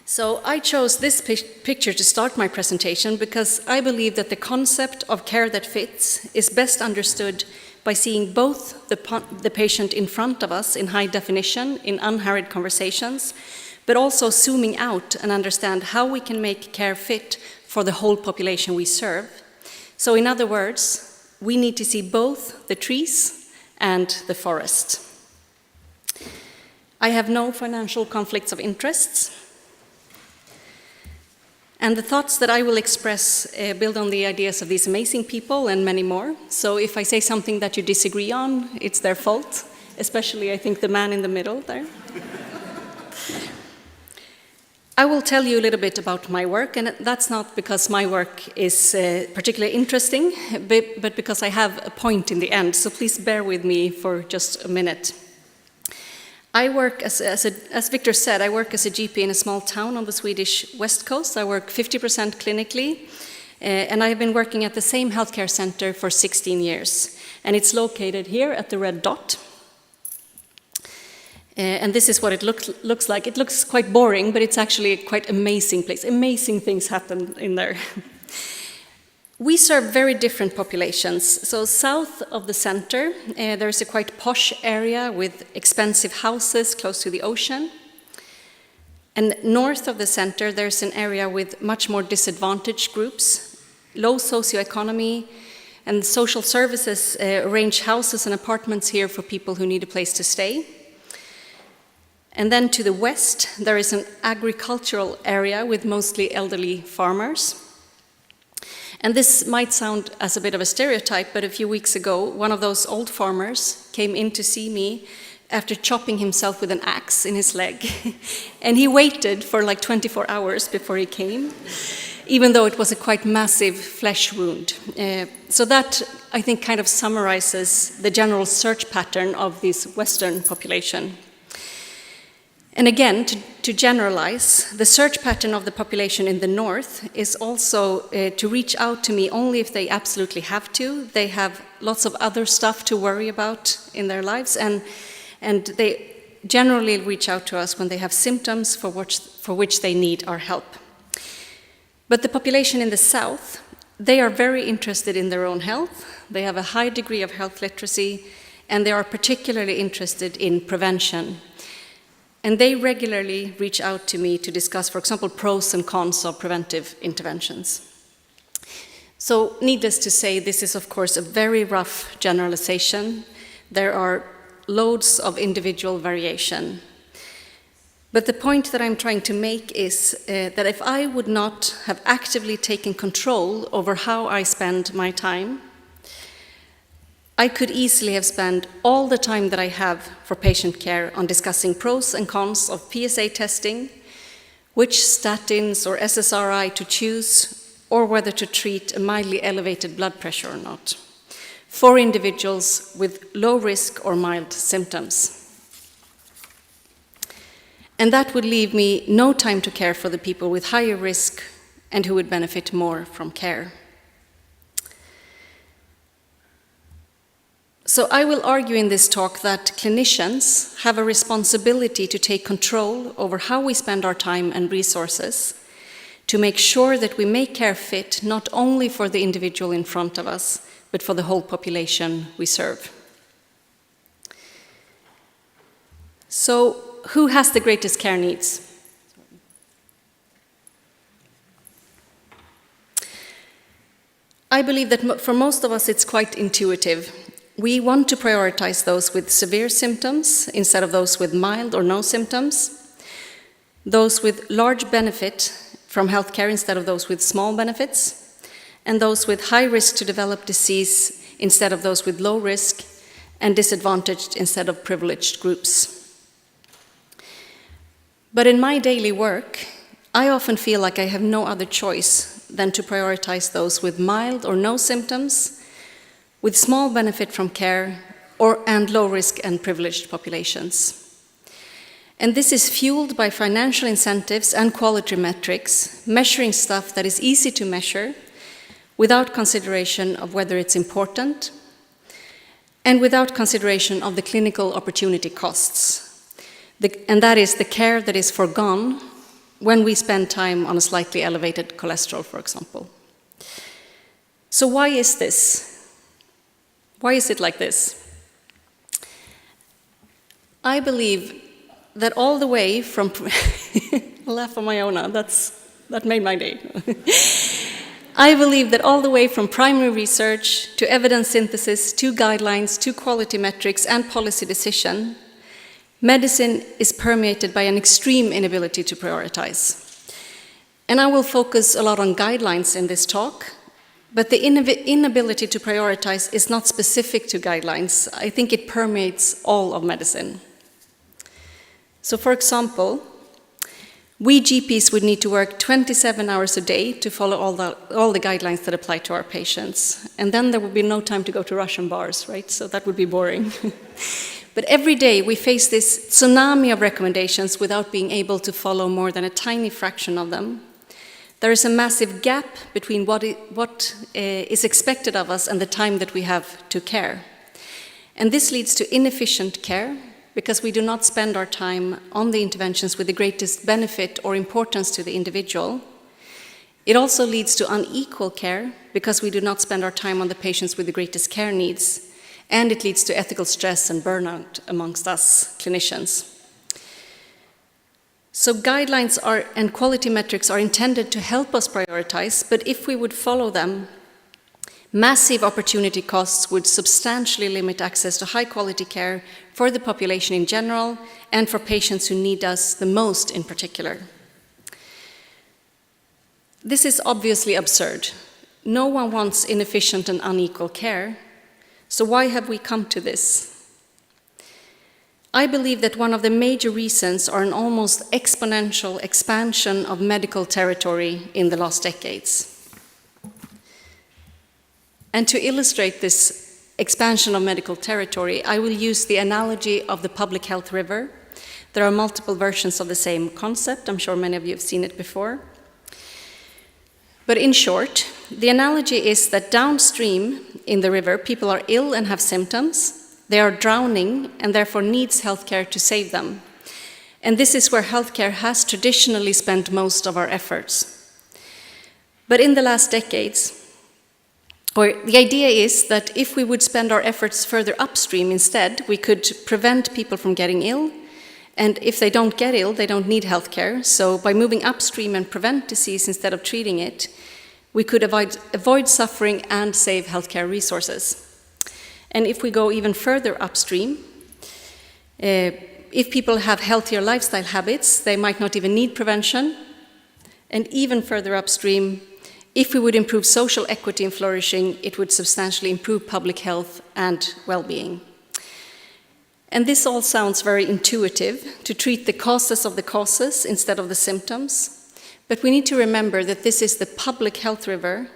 So I chose this picture to start my presentation because I believe that the concept of care that fits is best understood by seeing both the patient in front of us in high definition, in unhurried conversations, but also zooming out and understand how we can make care fit for the whole population we serve. So in other words, we need to see both the trees and the forest. I have no financial conflicts of interests. And the thoughts that I will express build on the ideas of these amazing people and many more. So if I say something that you disagree on, it's their fault, especially I think the man in the middle there. I will tell you a little bit about my work, and that's not because my work is particularly interesting, but because I have a point in the end, so please bear with me for just a minute. I work, as Victor said, I work as a GP in a small town on the Swedish west coast. I work 50% clinically, and I have been working at the same healthcare center for 16 years. And it's located here at the red dot. And this is what it looks like. It looks quite boring, but it's actually a quite amazing place. Amazing things happen in there. We serve very different populations. So south of the center, there's a quite posh area with expensive houses close to the ocean. And north of the center, there's an area with much more disadvantaged groups, low socioeconomy, and social services arrange houses and apartments here for people who need a place to stay. And then to the west, there is an agricultural area with mostly elderly farmers. And this might sound as a bit of a stereotype, but a few weeks ago, one of those old farmers came in to see me after chopping himself with an axe in his leg. And he waited for like 24 hours before he came, even though it was a quite massive flesh wound. So that, I think, kind of summarizes the general search pattern of this Western population. And again, to generalize, the search pattern of the population in the north is also to reach out to me only if they absolutely have to. They have lots of other stuff to worry about in their lives, and they generally reach out to us when they have symptoms for which they need our help. But the population in the south, they are very interested in their own health. They have a high degree of health literacy, and they are particularly interested in prevention. And they regularly reach out to me to discuss, for example, pros and cons of preventive interventions. So, needless to say, this is, of course, a very rough generalization. There are loads of individual variation. But the point that I'm trying to make is that if I would not have actively taken control over how I spend my time, I could easily have spent all the time that I have for patient care on discussing pros and cons of PSA testing, which statins or SSRI to choose, or whether to treat a mildly elevated blood pressure or not, for individuals with low risk or mild symptoms. And that would leave me no time to care for the people with higher risk and who would benefit more from care. So I will argue in this talk that clinicians have a responsibility to take control over how we spend our time and resources to make sure that we make care fit not only for the individual in front of us, but for the whole population we serve. So, who has the greatest care needs? I believe that for most of us it's quite intuitive. We want to prioritize those with severe symptoms instead of those with mild or no symptoms, those with large benefit from healthcare instead of those with small benefits, and those with high risk to develop disease instead of those with low risk, and disadvantaged instead of privileged groups. But in my daily work, I often feel like I have no other choice than to prioritize those with mild or no symptoms, with small benefit from care, and low risk and privileged populations. And this is fueled by financial incentives and quality metrics, measuring stuff that is easy to measure without consideration of whether it's important and without consideration of the clinical opportunity costs. And that is the care that is foregone when we spend time on a slightly elevated cholesterol, for example. So why is this? Why is it like this? I believe that all the way from... I'll laugh on my own now, that made my day. I believe that all the way from primary research to evidence synthesis, to guidelines, to quality metrics and policy decision, medicine is permeated by an extreme inability to prioritize. And I will focus a lot on guidelines in this talk, but the inability to prioritize is not specific to guidelines. I think it permeates all of medicine. So for example, we GPs would need to work 27 hours a day to follow all the guidelines that apply to our patients. And then there would be no time to go to Russian bars, right? So that would be boring. But every day we face this tsunami of recommendations without being able to follow more than a tiny fraction of them. There is a massive gap between what is expected of us and the time that we have to care. And this leads to inefficient care, because we do not spend our time on the interventions with the greatest benefit or importance to the individual. It also leads to unequal care, because we do not spend our time on the patients with the greatest care needs, and it leads to ethical stress and burnout amongst us clinicians. So guidelines and quality metrics are intended to help us prioritize, but if we would follow them, massive opportunity costs would substantially limit access to high-quality care for the population in general and for patients who need us the most in particular. This is obviously absurd. No one wants inefficient and unequal care. So why have we come to this? I believe that one of the major reasons are an almost exponential expansion of medical territory in the last decades. And to illustrate this expansion of medical territory, I will use the analogy of the public health river. There are multiple versions of the same concept. I'm sure many of you have seen it before. But in short, the analogy is that downstream in the river, people are ill and have symptoms. They are drowning and therefore needs healthcare to save them. And this is where healthcare has traditionally spent most of our efforts. But in the last decades, the idea is that if we would spend our efforts further upstream instead, we could prevent people from getting ill, and if they don't get ill, they don't need healthcare. So by moving upstream and prevent disease instead of treating it, we could avoid suffering and save healthcare resources. And if we go even further upstream, if people have healthier lifestyle habits, they might not even need prevention. And even further upstream, if we would improve social equity and flourishing, it would substantially improve public health and well-being. And this all sounds very intuitive, to treat the causes of the causes instead of the symptoms. But we need to remember that this is the public health river.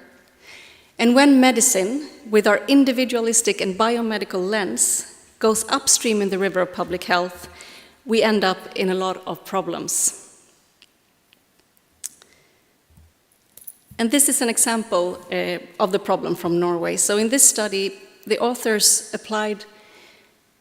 And when medicine, with our individualistic and biomedical lens, goes upstream in the river of public health, we end up in a lot of problems. And this is an example of the problem from Norway. So in this study, the authors applied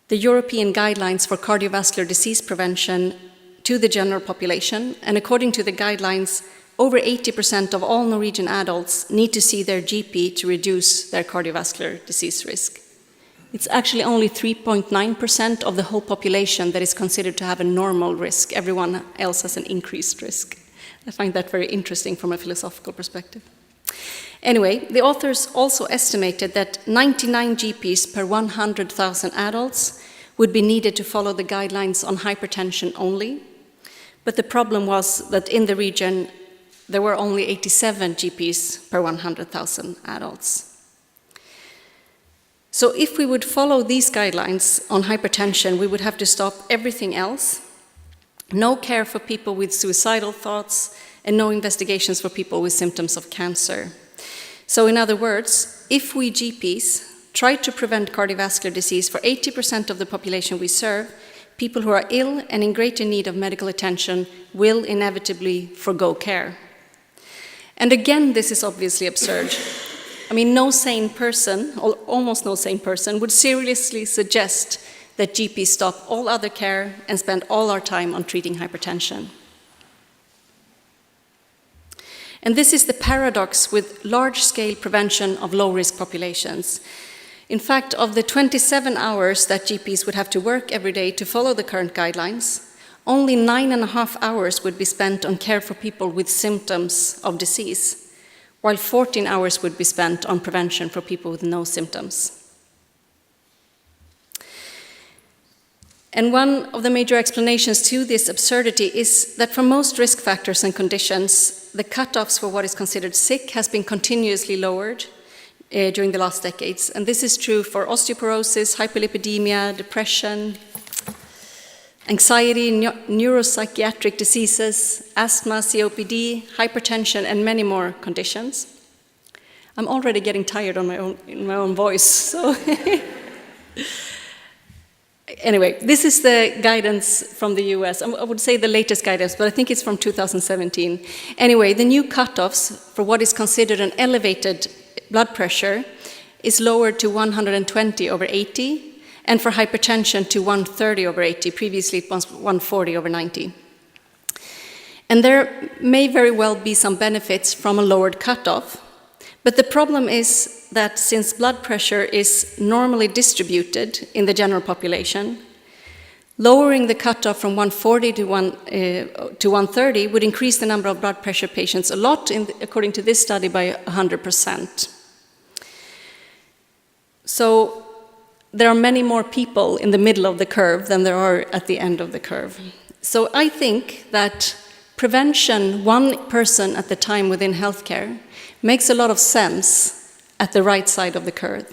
the European guidelines for cardiovascular disease prevention to the general population. And according to the guidelines, over 80% of all Norwegian adults need to see their GP to reduce their cardiovascular disease risk. It's actually only 3.9% of the whole population that is considered to have a normal risk. Everyone else has an increased risk. I find that very interesting from a philosophical perspective. Anyway, the authors also estimated that 99 GPs per 100,000 adults would be needed to follow the guidelines on hypertension only. But the problem was that in the region, there were only 87 GPs per 100,000 adults. So if we would follow these guidelines on hypertension, we would have to stop everything else. No care for people with suicidal thoughts, and no investigations for people with symptoms of cancer. So in other words, if we GPs try to prevent cardiovascular disease for 80% of the population we serve, people who are ill and in greater need of medical attention will inevitably forgo care. And again, this is obviously absurd. I mean, no sane person, or almost no sane person, would seriously suggest that GPs stop all other care and spend all our time on treating hypertension. And this is the paradox with large-scale prevention of low-risk populations. In fact, of the 27 hours that GPs would have to work every day to follow the current guidelines, only 9.5 hours would be spent on care for people with symptoms of disease, while 14 hours would be spent on prevention for people with no symptoms. And one of the major explanations to this absurdity is that for most risk factors and conditions, the cutoffs for what is considered sick has been continuously lowered during the last decades. And this is true for osteoporosis, hyperlipidemia, depression, anxiety, neuropsychiatric diseases, asthma, COPD, hypertension, and many more conditions. I'm already getting tired in my own voice, so... Anyway, this is the guidance from the US. I would say the latest guidance, but I think it's from 2017. Anyway, the new cutoffs for what is considered an elevated blood pressure is lowered to 120/80, and for hypertension to 130/80. Previously it was 140/90. And there may very well be some benefits from a lowered cutoff, but the problem is that since blood pressure is normally distributed in the general population, lowering the cutoff from 140 to 130 would increase the number of blood pressure patients a lot, according to this study, by 100%. So there are many more people in the middle of the curve than there are at the end of the curve. So I think that prevention, one person at a time within healthcare, makes a lot of sense at the right side of the curve.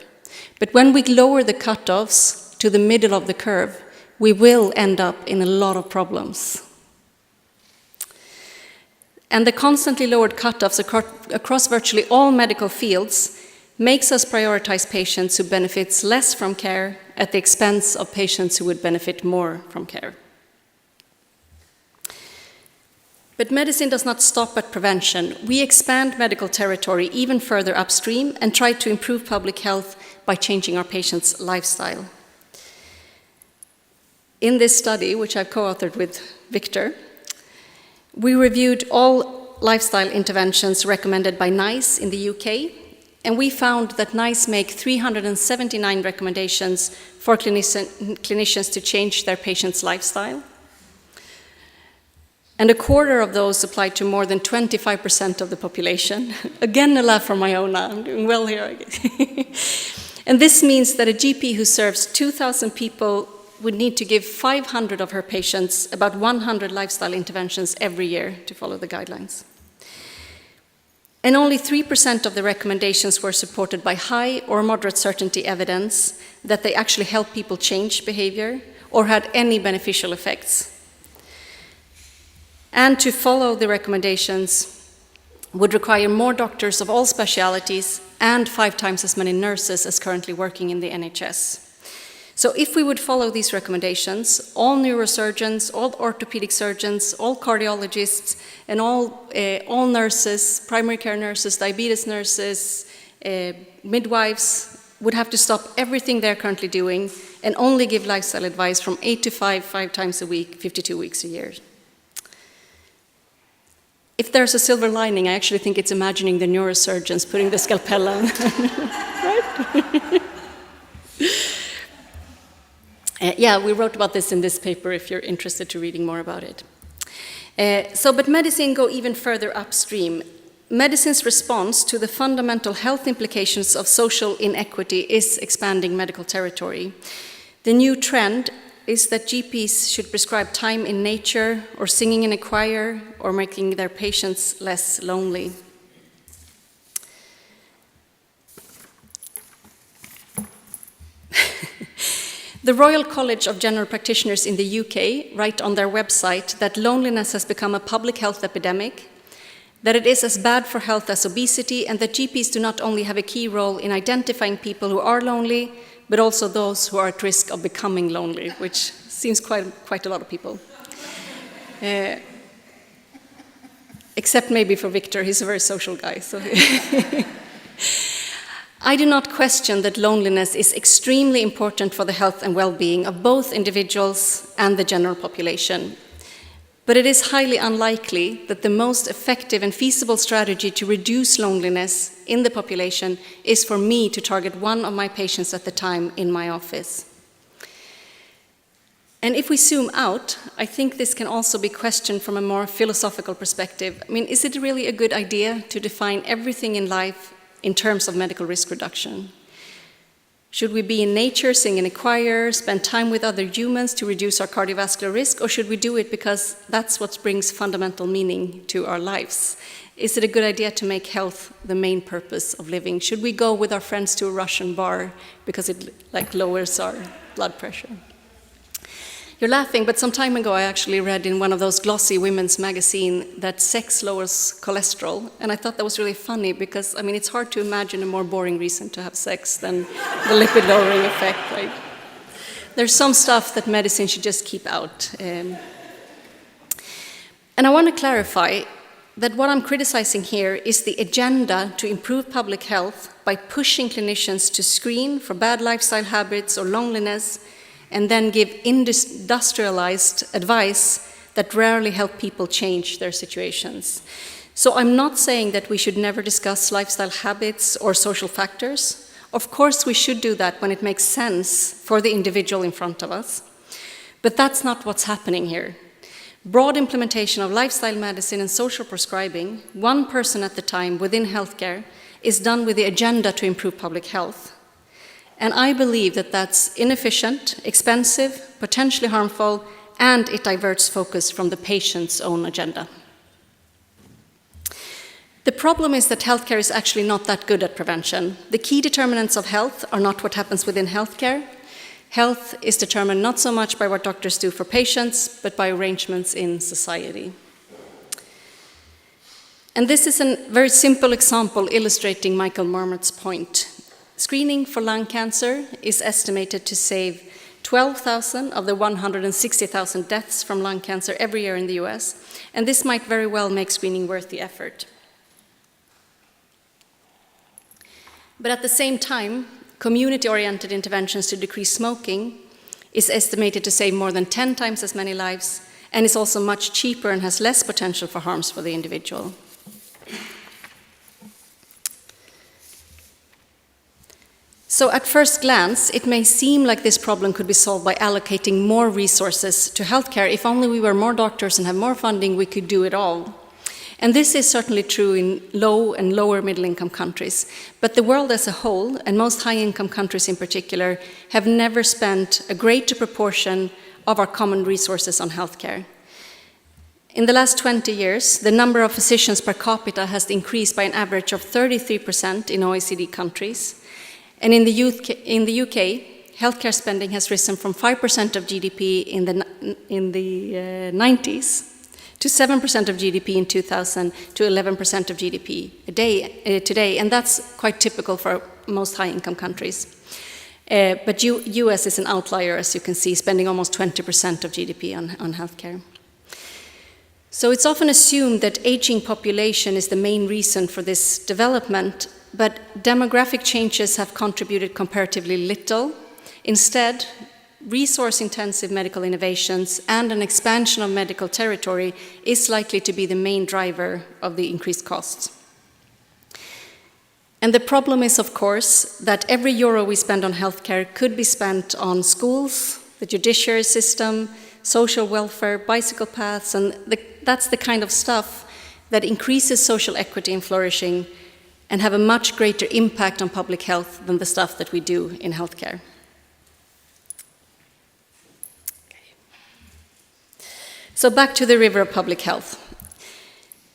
But when we lower the cutoffs to the middle of the curve, we will end up in a lot of problems. And the constantly lowered cutoffs across virtually all medical fields makes us prioritize patients who benefit less from care at the expense of patients who would benefit more from care. But medicine does not stop at prevention. We expand medical territory even further upstream and try to improve public health by changing our patients' lifestyle. In this study, which I've co-authored with Victor, we reviewed all lifestyle interventions recommended by NICE in the UK, and we found that NICE make 379 recommendations for clinicians to change their patients' lifestyle. And a quarter of those apply to more than 25% of the population. Again, a laugh from my own, I'm doing well here, I guess. And this means that a GP who serves 2,000 people would need to give 500 of her patients about 100 lifestyle interventions every year to follow the guidelines. And only 3% of the recommendations were supported by high or moderate certainty evidence that they actually help people change behavior or had any beneficial effects. And to follow the recommendations would require more doctors of all specialities and 5 times as many nurses as currently working in the NHS. So if we would follow these recommendations, all neurosurgeons, all orthopedic surgeons, all cardiologists, and all nurses, primary care nurses, diabetes nurses, midwives, would have to stop everything they're currently doing and only give lifestyle advice from 8 to 5 times a week, 52 weeks a year. If there's a silver lining, I actually think it's imagining the neurosurgeons putting the scalpel on. Right? Yeah, we wrote about this in this paper if you're interested to reading more about it. But medicine go even further upstream. Medicine's response to the fundamental health implications of social inequity is expanding medical territory. The new trend is that GPs should prescribe time in nature or singing in a choir or making their patients less lonely. The Royal College of General Practitioners in the UK write on their website that loneliness has become a public health epidemic, that it is as bad for health as obesity, and that GPs do not only have a key role in identifying people who are lonely, but also those who are at risk of becoming lonely, which seems quite a lot of people. Except maybe for Victor, he's a very social guy. So I do not question that loneliness is extremely important for the health and well-being of both individuals and the general population. But it is highly unlikely that the most effective and feasible strategy to reduce loneliness in the population is for me to target one of my patients at the time in my office. And if we zoom out, I think this can also be questioned from a more philosophical perspective. I mean, is it really a good idea to define everything in life in terms of medical risk reduction? Should we be in nature, sing in a choir, spend time with other humans to reduce our cardiovascular risk, or should we do it because that's what brings fundamental meaning to our lives? Is it a good idea to make health the main purpose of living? Should we go with our friends to a Russian bar because it lowers our blood pressure? You're laughing, but some time ago I actually read in one of those glossy women's magazine that sex lowers cholesterol, and I thought that was really funny because, I mean, it's hard to imagine a more boring reason to have sex than the lipid-lowering effect, right? There's some stuff that medicine should just keep out. And I want to clarify that what I'm criticizing here is the agenda to improve public health by pushing clinicians to screen for bad lifestyle habits or loneliness, and then give industrialized advice that rarely help people change their situations. So I'm not saying that we should never discuss lifestyle habits or social factors. Of course we should do that when it makes sense for the individual in front of us. But that's not what's happening here. Broad implementation of lifestyle medicine and social prescribing, one person at a time within healthcare, is done with the agenda to improve public health. And I believe that that's inefficient, expensive, potentially harmful, and it diverts focus from the patient's own agenda. The problem is that healthcare is actually not that good at prevention. The key determinants of health are not what happens within healthcare. Health is determined not so much by what doctors do for patients, but by arrangements in society. And this is a very simple example illustrating Michael Marmot's point. Screening for lung cancer is estimated to save 12,000 of the 160,000 deaths from lung cancer every year in the US, and this might very well make screening worth the effort. But at the same time, community-oriented interventions to decrease smoking is estimated to save more than 10 times as many lives, and is also much cheaper and has less potential for harms for the individual. So at first glance, it may seem like this problem could be solved by allocating more resources to healthcare. If only we were more doctors and had more funding, we could do it all. And this is certainly true in low and lower middle-income countries. But the world as a whole, and most high-income countries in particular, have never spent a greater proportion of our common resources on healthcare. In the last 20 years, the number of physicians per capita has increased by an average of 33% in OECD countries. And in the UK, healthcare spending has risen from 5% of GDP in the 90s to 7% of GDP in 2000 to 11% of GDP today, and that's quite typical for most high-income countries. But US is an outlier, as you can see, spending almost 20% of GDP on healthcare. So it's often assumed that aging population is the main reason for this development, but demographic changes have contributed comparatively little. Instead, resource-intensive medical innovations and an expansion of medical territory is likely to be the main driver of the increased costs. And the problem is, of course, that every euro we spend on healthcare could be spent on schools, the judiciary system, social welfare, bicycle paths, and that's the kind of stuff that increases social equity and flourishing and have a much greater impact on public health than the stuff that we do in healthcare. So back to the river of public health.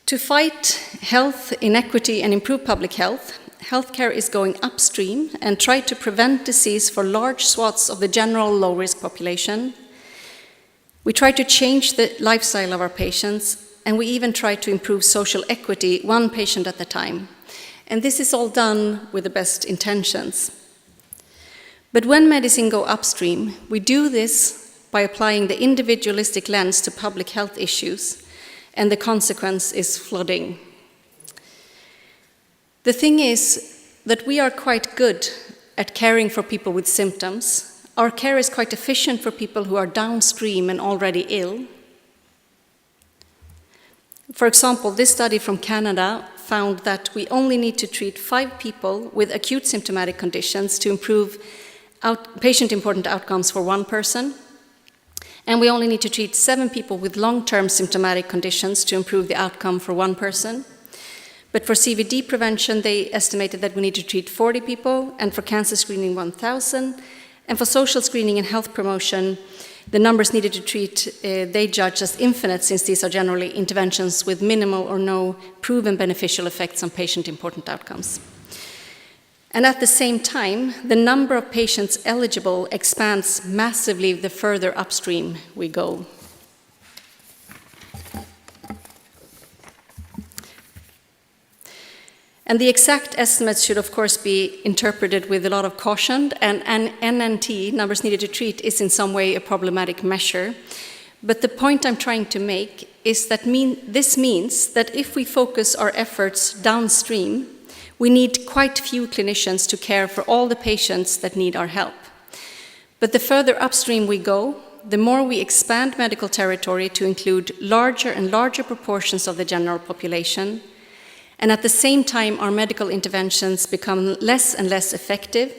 To fight health inequity and improve public health, healthcare is going upstream and try to prevent disease for large swaths of the general low-risk population. We try to change the lifestyle of our patients, and we even try to improve social equity one patient at a time. And this is all done with the best intentions. But when medicine goes upstream, we do this by applying the individualistic lens to public health issues, and the consequence is flooding. The thing is that we are quite good at caring for people with symptoms. Our care is quite efficient for people who are downstream and already ill. For example, this study from Canada found that we only need to treat 5 people with acute symptomatic conditions to improve patient-important outcomes for 1 person, and we only need to treat 7 people with long-term symptomatic conditions to improve the outcome for 1 person. But for CVD prevention, they estimated that we need to treat 40 people, and for cancer screening, 1,000. And for social screening and health promotion, the numbers needed to treat, they judge as infinite, since these are generally interventions with minimal or no proven beneficial effects on patient-important outcomes. And at the same time, the number of patients eligible expands massively the further upstream we go. And the exact estimates should, of course, be interpreted with a lot of caution, and NNT, numbers needed to treat, is in some way a problematic measure. But the point I'm trying to make is that this means that if we focus our efforts downstream, we need quite few clinicians to care for all the patients that need our help. But the further upstream we go, the more we expand medical territory to include larger and larger proportions of the general population, and at the same time, our medical interventions become less and less effective,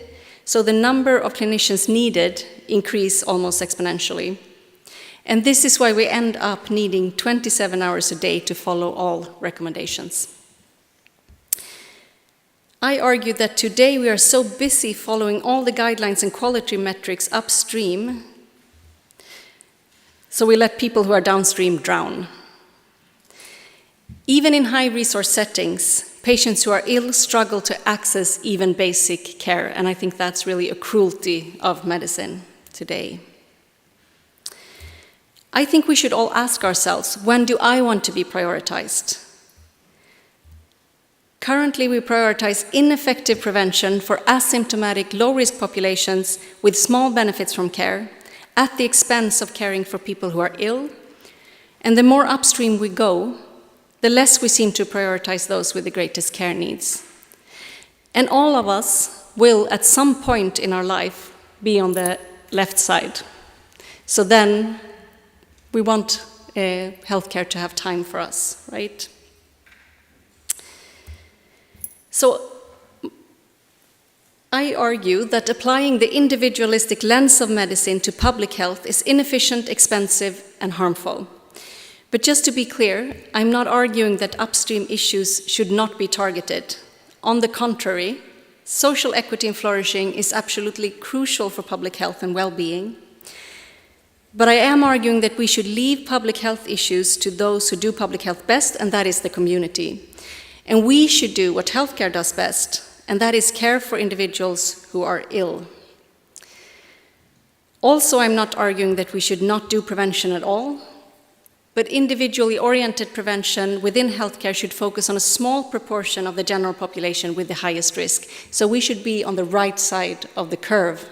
so the number of clinicians needed increase almost exponentially. And this is why we end up needing 27 hours a day to follow all recommendations. I argue that today we are so busy following all the guidelines and quality metrics upstream, so we let people who are downstream drown. Even in high-resource settings, patients who are ill struggle to access even basic care, and I think that's really a cruelty of medicine today. I think we should all ask ourselves, when do I want to be prioritized? Currently, we prioritize ineffective prevention for asymptomatic, low-risk populations with small benefits from care, at the expense of caring for people who are ill, and the more upstream we go, the less we seem to prioritize those with the greatest care needs. And all of us will, at some point in our life, be on the left side. So then we want healthcare to have time for us, right? So I argue that applying the individualistic lens of medicine to public health is inefficient, expensive, and harmful. But just to be clear, I'm not arguing that upstream issues should not be targeted. On the contrary, social equity and flourishing is absolutely crucial for public health and well-being. But I am arguing that we should leave public health issues to those who do public health best, and that is the community. And we should do what healthcare does best, and that is care for individuals who are ill. Also, I'm not arguing that we should not do prevention at all, but individually oriented prevention within healthcare should focus on a small proportion of the general population with the highest risk. So we should be on the right side of the curve.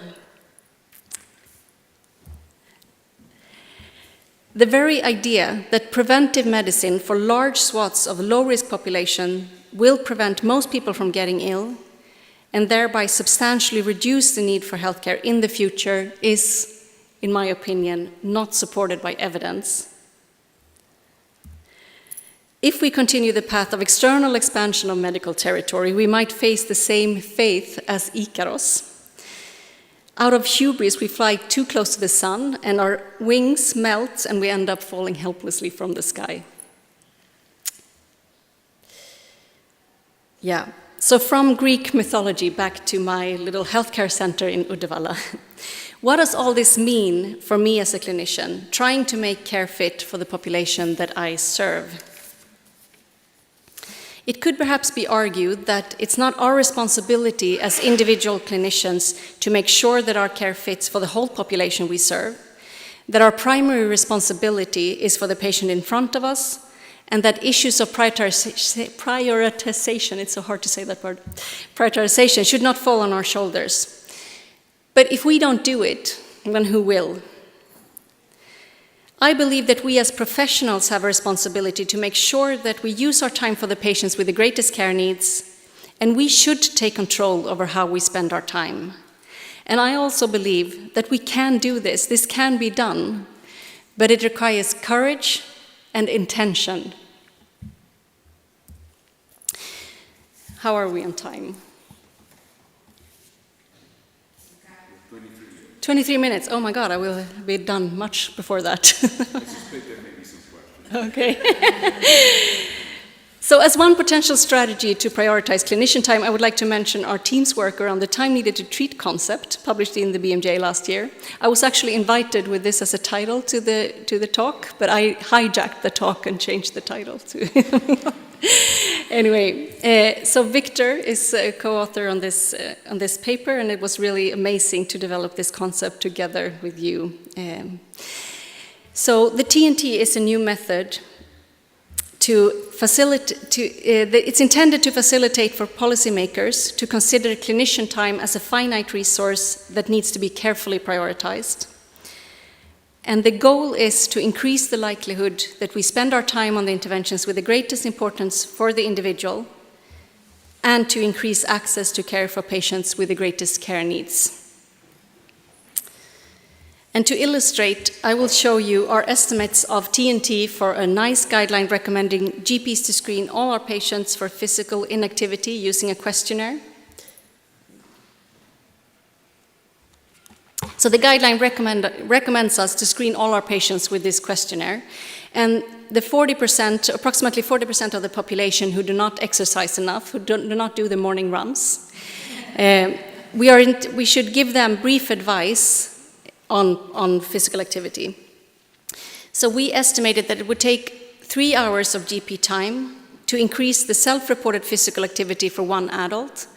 The very idea that preventive medicine for large swaths of low-risk population will prevent most people from getting ill and thereby substantially reduce the need for healthcare in the future is, in my opinion, not supported by evidence. If we continue the path of external expansion of medical territory, we might face the same fate as Icarus. Out of hubris, we fly too close to the sun, and our wings melt, and we end up falling helplessly from the sky. Yeah, so from Greek mythology back to my little healthcare center in Uddevalla. What does all this mean for me as a clinician, trying to make care fit for the population that I serve? It could perhaps be argued that it's not our responsibility as individual clinicians to make sure that our care fits for the whole population we serve, that our primary responsibility is for the patient in front of us, and that issues of prioritization, it's so hard to say that word, prioritization should not fall on our shoulders. But if we don't do it, then who will? I believe that we as professionals have a responsibility to make sure that we use our time for the patients with the greatest care needs, and we should take control over how we spend our time. And I also believe that we can do this. This can be done, but it requires courage and intention. How are we on time? 23 minutes. Oh my God, I will be done much before that. I suspect there may be some questions. Okay. So as one potential strategy to prioritize clinician time, I would like to mention our team's work around the time needed to treat concept, published in the BMJ last year. I was actually invited with this as a title to the talk, but I hijacked the talk and changed the title to Anyway, so Victor is a co-author on this paper, and it was really amazing to develop this concept together with you. So the TNT is a new method it's intended to facilitate for policymakers to consider clinician time as a finite resource that needs to be carefully prioritized. And the goal is to increase the likelihood that we spend our time on the interventions with the greatest importance for the individual, and to increase access to care for patients with the greatest care needs. And to illustrate, I will show you our estimates of TNT for a NICE guideline recommending GPs to screen all our patients for physical inactivity using a questionnaire. So the guideline recommends us to screen all our patients with this questionnaire. And the approximately 40% of the population who do not exercise enough, who do not do the morning runs, we should give them brief advice on physical activity. So we estimated that it would take 3 hours of GP time to increase the self-reported physical activity for one adult.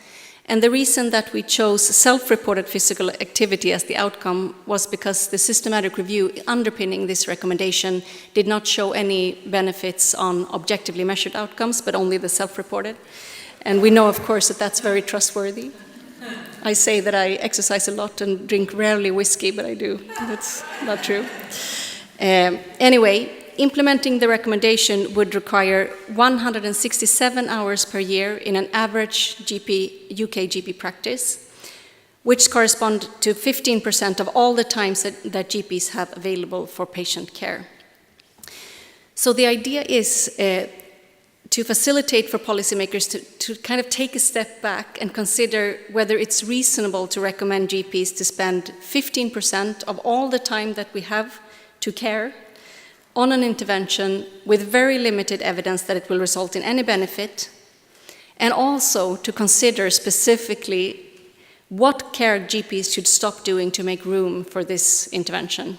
And the reason that we chose self-reported physical activity as the outcome was because the systematic review underpinning this recommendation did not show any benefits on objectively measured outcomes, but only the self-reported. And we know, of course, that that's very trustworthy. I say that I exercise a lot and drink rarely whiskey, but I do. That's not true. Anyway, implementing the recommendation would require 167 hours per year in an average UK GP practice, which correspond to 15% of all the times that GPs have available for patient care. So the idea is to facilitate for policymakers to kind of take a step back and consider whether it's reasonable to recommend GPs to spend 15% of all the time that we have to care on an intervention with very limited evidence that it will result in any benefit, and also to consider specifically what care GPs should stop doing to make room for this intervention.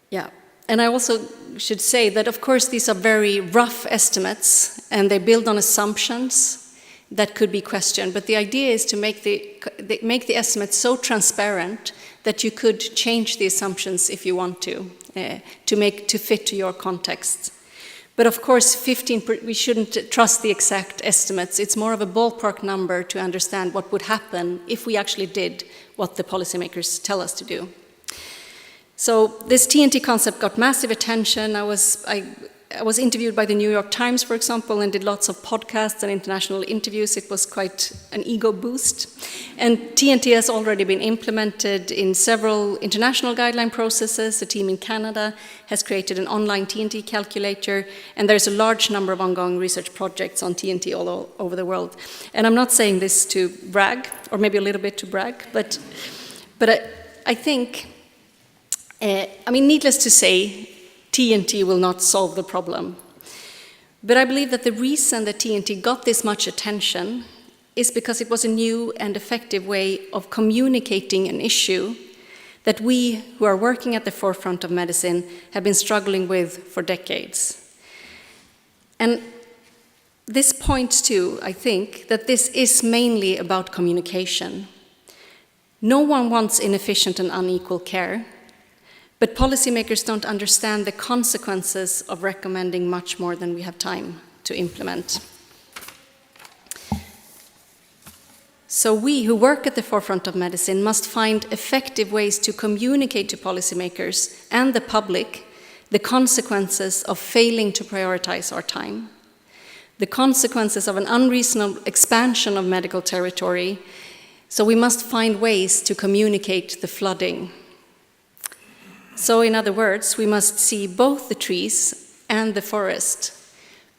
Yeah. And I also should say that, of course, these are very rough estimates, and they build on assumptions that could be questioned. But the idea is to make the estimates so transparent that you could change the assumptions if you want to fit to your context. But of course, we shouldn't trust the exact estimates. It's more of a ballpark number to understand what would happen if we actually did what the policymakers tell us to do. So this TNT concept got massive attention. I was interviewed by the New York Times, for example, and did lots of podcasts and international interviews. It was quite an ego boost. And TNT has already been implemented in several international guideline processes. A team in Canada has created an online TNT calculator, and there's a large number of ongoing research projects on TNT all over the world. And I'm not saying this to brag, or maybe a little bit to brag, but I think, needless to say, TNT will not solve the problem. But I believe that the reason that TNT got this much attention is because it was a new and effective way of communicating an issue that we, who are working at the forefront of medicine, have been struggling with for decades. And this points to, I think, that this is mainly about communication. No one wants inefficient and unequal care, but policymakers don't understand the consequences of recommending much more than we have time to implement. So we who work at the forefront of medicine must find effective ways to communicate to policymakers and the public the consequences of failing to prioritize our time, the consequences of an unreasonable expansion of medical territory. So we must find ways to communicate the flooding. So in other words, we must see both the trees and the forest,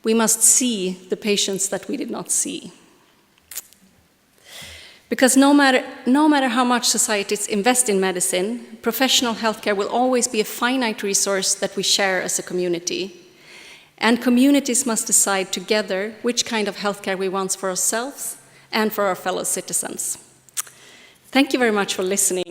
We must see the patients that we did not see. Because no matter how much societies invest in medicine, professional healthcare will always be a finite resource that we share as a community. And communities must decide together which kind of healthcare we want for ourselves and for our fellow citizens. Thank you very much for listening.